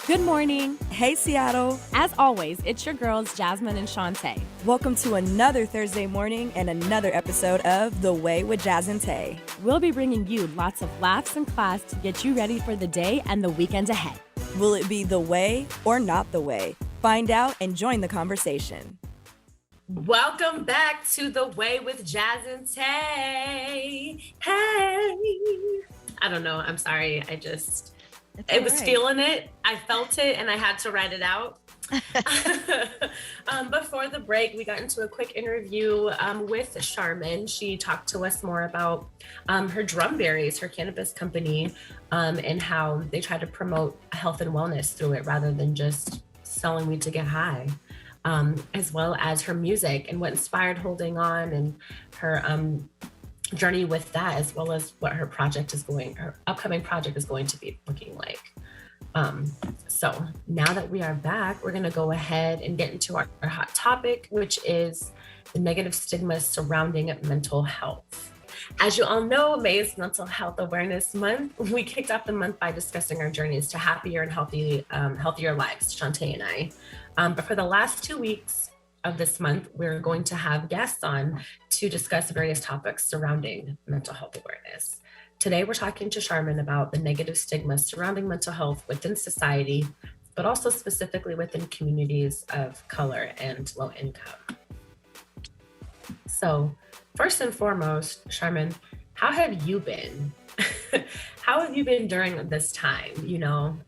Good morning. Hey, Seattle. As always, it's your girls, Jasmine and Shantae. Welcome to another Thursday morning and another episode of The Way with Jazz and Tay. We'll be bringing you lots of laughs and class to get you ready for the day and the weekend ahead. Will it be the way or not the way? Find out and join the conversation. Welcome back to The Way with Jazz and Tay. Hey. I don't know. I'm sorry. I was feeling it. I felt it and I had to write it out. Before the break, we got into a quick interview with Sharmon. She talked to us more about her Drumberries, her cannabis company, and how they try to promote health and wellness through it rather than just selling weed to get high, as well as her music and what inspired Holding On and her journey with that, as well as what her upcoming project is going to be looking like. So now that we are back, we're going to go ahead and get into our hot topic, which is the negative stigmas surrounding mental health. As you all know, May is Mental Health Awareness Month. We kicked off the month by discussing our journeys to happier and healthier lives, Shantae and I. But for the last 2 weeks of this month, we're going to have guests on to discuss various topics surrounding mental health awareness. Today, we're talking to Sharmon about the negative stigmas surrounding mental health within society, but also specifically within communities of color and low income. So first and foremost, Sharmon, how have you been? How have you been during this time? You know,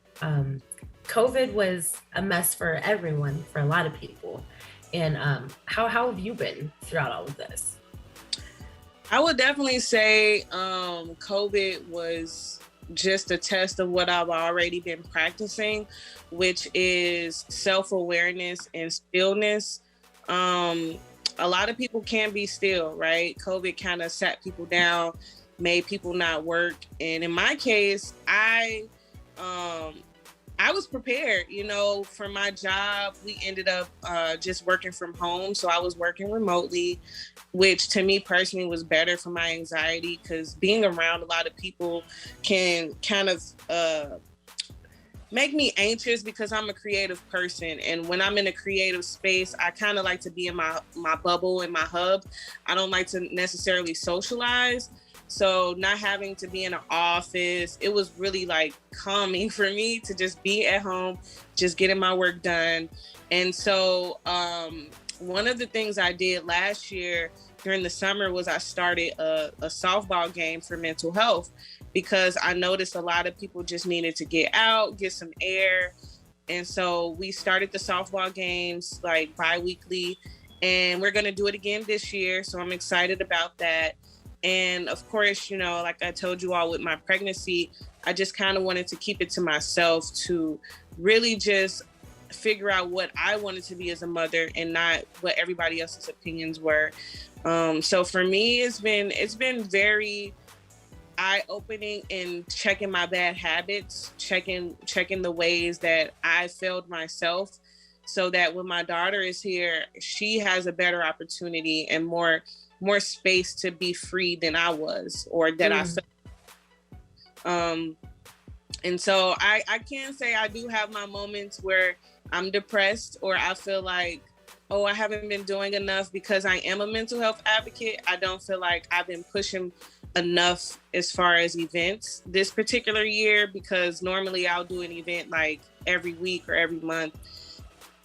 COVID was a mess for everyone, for a lot of people. And how have you been throughout all of this? I would definitely say COVID was just a test of what I've already been practicing, which is self-awareness and stillness. A lot of people can't be still, right? COVID kind of sat people down, made people not work. And in my case, I was prepared, for my job. We ended up just working from home. So I was working remotely, which to me personally was better for my anxiety, because being around a lot of people can kind of make me anxious, because I'm a creative person. And when I'm in a creative space, I kind of like to be in my bubble, in my hub. I don't like to necessarily socialize. So not having to be in an office, it was really like calming for me to just be at home, just getting my work done. And so one of the things I did last year during the summer was I started a softball game for mental health, because I noticed a lot of people just needed to get out, get some air. And so we started the softball games like bi-weekly, and we're going to do it again this year. So I'm excited about that. And of course, like I told you all with my pregnancy, I just kind of wanted to keep it to myself to really just figure out what I wanted to be as a mother and not what everybody else's opinions were. So for me, it's been very eye-opening in checking my bad habits, checking the ways that I failed myself, so that when my daughter is here, she has a better opportunity and more space to be free than I was, or that I felt. And so I can say I do have my moments where I'm depressed, or I feel like, oh, I haven't been doing enough, because I am a mental health advocate. I don't feel like I've been pushing enough as far as events this particular year, because normally I'll do an event like every week or every month.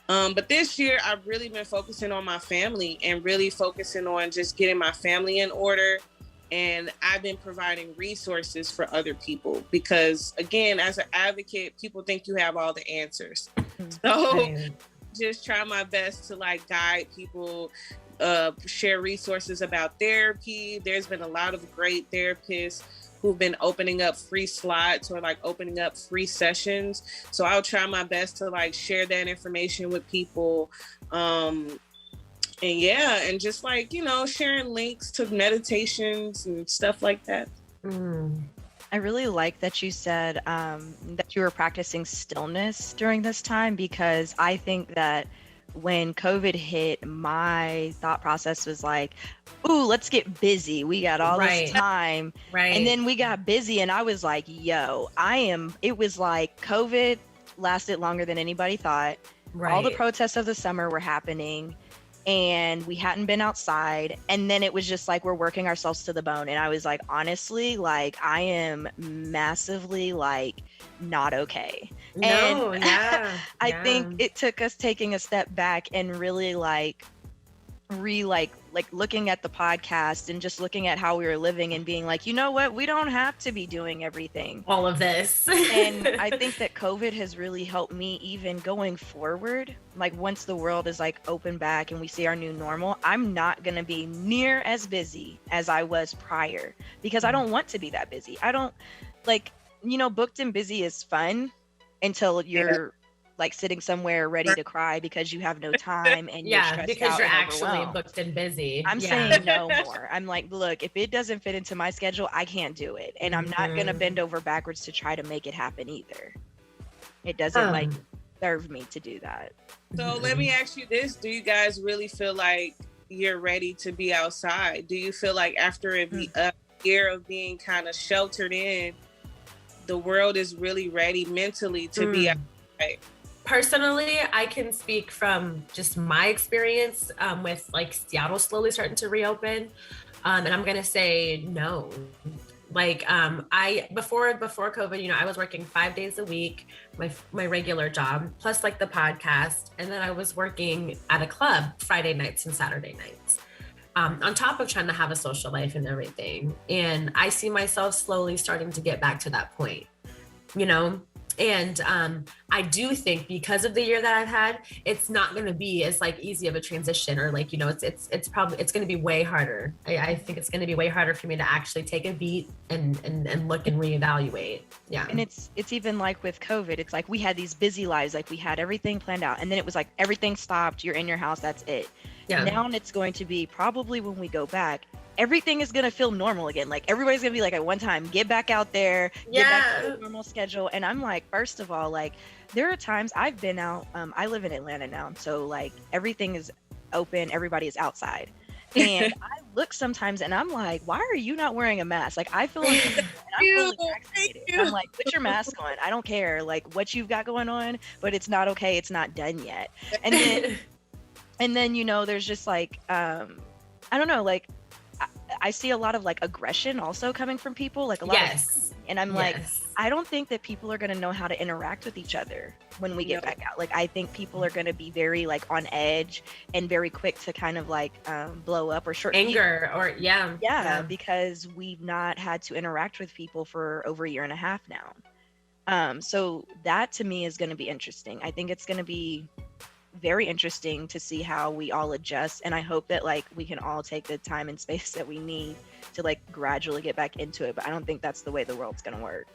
But this year, I've really been focusing on my family and really focusing on just getting my family in order. And I've been providing resources for other people, because again, as an advocate, people think you have all the answers. So just try my best to guide people, share resources about therapy. There's been a lot of great therapists who've been opening up free slots or opening up free sessions. So I'll try my best to share that information with people. And just sharing links to meditations and stuff like that. I really like that you said that you were practicing stillness during this time, because I think that when COVID hit, my thought process was like, ooh, let's get busy. We got all this time. Right. And then we got busy and I was like, yo, it was like COVID lasted longer than anybody thought. Right. All the protests of the summer were happening and we hadn't been outside. And then it was just like, we're working ourselves to the bone. And I was like, honestly, like I am massively like not okay. No, And yeah. I think it took us taking a step back and really like looking at the podcast and just looking at how we were living and being like, you know what, we don't have to be doing everything, all of this. And I think that COVID has really helped me even going forward. Like once the world is like open back and we see our new normal, I'm not going to be near as busy as I was prior because I don't want to be that busy. I don't like, booked and busy is fun until you're like sitting somewhere ready to cry because you have no time and you're stressed because out you're and actually overwhelmed. booked and busy. I'm saying no more. I'm like, look, if it doesn't fit into my schedule, I can't do it. And I'm not going to bend over backwards to try to make it happen either. It doesn't like serve me to do that. So let me ask you this. Do you guys really feel like you're ready to be outside? Do you feel like after a year of being kind of sheltered in, the world is really ready mentally to be outside? Personally, I can speak from just my experience with like Seattle slowly starting to reopen. And I'm going to say no. Like before COVID, I was working 5 days a week, my regular job, plus like the podcast. And then I was working at a club Friday nights and Saturday nights. On top of trying to have a social life and everything. And I see myself slowly starting to get back to that point, And I do think because of the year that I've had, it's not going to be as like easy of a transition or like, it's going to be way harder. I think it's going to be way harder for me to actually take a beat and look and reevaluate. Yeah. And it's even like with COVID, it's like we had these busy lives, like we had everything planned out and then it was like everything stopped. You're in your house. That's it. Yeah. Now it's going to be probably when we go back, everything is going to feel normal again. Like everybody's going to be like at one time, get back out there, get back to the normal schedule. And I'm like, first of all, like there are times I've been out. I live in Atlanta now. So like everything is open. Everybody is outside. And I look sometimes and I'm like, why are you not wearing a mask? Like I feel like I'm fully vaccinated. I'm like, put your mask on. I don't care like what you've got going on, but it's not okay. It's not done yet. And then, there's just like, I don't know, like I see a lot of like aggression also coming from people, like a lot of, and I'm like, I don't think that people are going to know how to interact with each other when we get back out. Like, I think people are going to be very like on edge and very quick to kind of like blow up or short anger or because we've not had to interact with people for over a year and a half now. So that to me is going to be interesting. I think it's going to be very interesting to see how we all adjust, and I hope that like we can all take the time and space that we need to like gradually get back into it, but I don't think that's the way the world's gonna work.